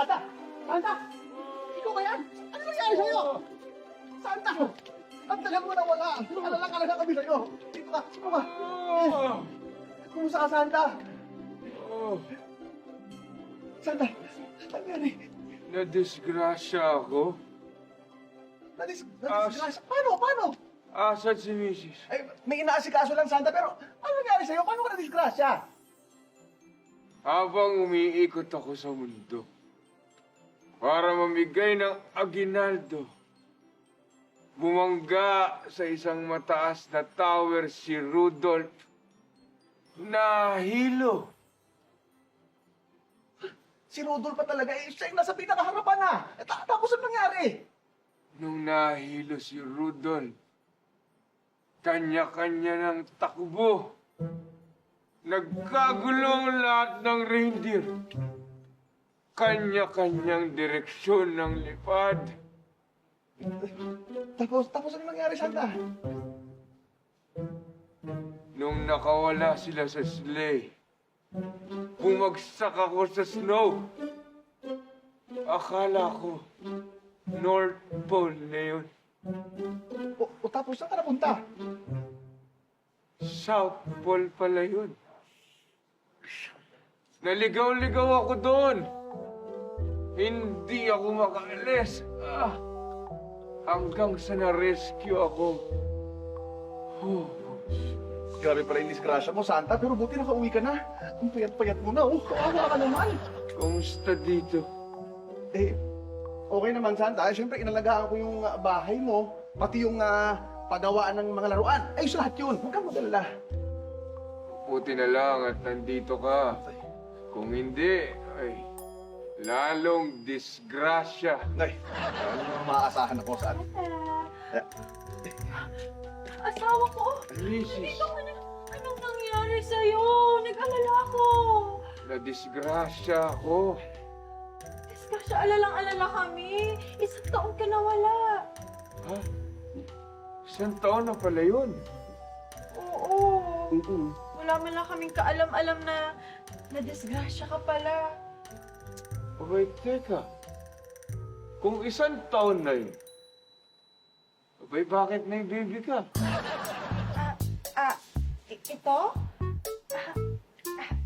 Santa! Santa! Ikaw ba yan? Ano nangyari sa'yo? Santa! Ang tagal mo na wala! Alala kami sa'yo! Dito ka! Dito ka! Kumusta ka, Santa? Santa! Ano nangyari? Nadisgrasya ako. Nadisgrasya? Paano? Asan si Mrs.? Ay, may inaasikaso lang, Santa, pero ano nangyari sa'yo? Paano ka nadisgrasya? Habang umiikot ako sa mundo para mamigay ng aginaldo, bumangga sa isang mataas na tower si Rudolph. Nahilo. Si Rudolph pa talaga, siya yung nasa pinakaharapan na. Tapos ano nangyari? Nung nahilo si Rudolph, kanya-kanya ng takbo. Nagkagulong lahat ng reindeer. Kanya-kanyang direksyon ng lipad. Tapos ano nangyari, Santa? Nung nakawala sila sa sleigh, bumagsak ako sa snow. Akala ko, North Pole na yun. Tapos saan ka napunta? South Pole pala yun. Naligaw-ligaw ako doon. Hindi ako makaalis. Hanggang sa na-rescue ako. Grabe pala yung disgrasya mo, Santa, pero buti nakauwi ka na. Ang payat-payat mo na, kawawa ka naman. Kumusta dito? Okay naman, Santa. Siyempre, inalagaan ko yung bahay mo, pati yung pagawaan ng mga laruan. Ayos lahat yun. Huwag kang mag-alala. Buti na lang at nandito ka. Kung hindi, ay, lalong disgrasya. Ay, ano maaasahan ako, Santa? Asawa ko! Mrs. Dito ka na. Anong nangyari sa'yo? Nag-alala ako. Na-disgrasya ako. Disgrasya, alalang-alala kami. Isang taon ka nawala. Ha? Isang taon na pala yun. Oo. Wala man lang kaming kaalam-alam na na-disgrasya ka pala. Abay, teka. Kung isang taon na yun, abay, bakit may baby ka? Ito?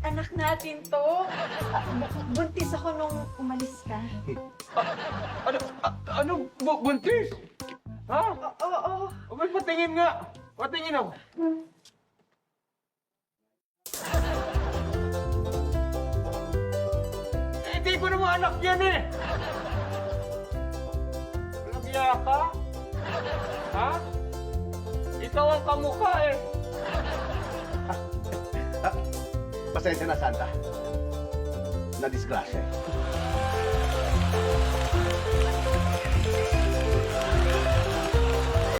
Anak natin to. Buntis ako nung umalis ka. Ano? Buntis? Ha? Oo. Abay, patingin nga. Patingin ako. Hindi ko naman anak yan eh. Nagyaya ka? Ha? Ikaw ang kamukha eh. Pasensya na, Santa. Na-disgrasya.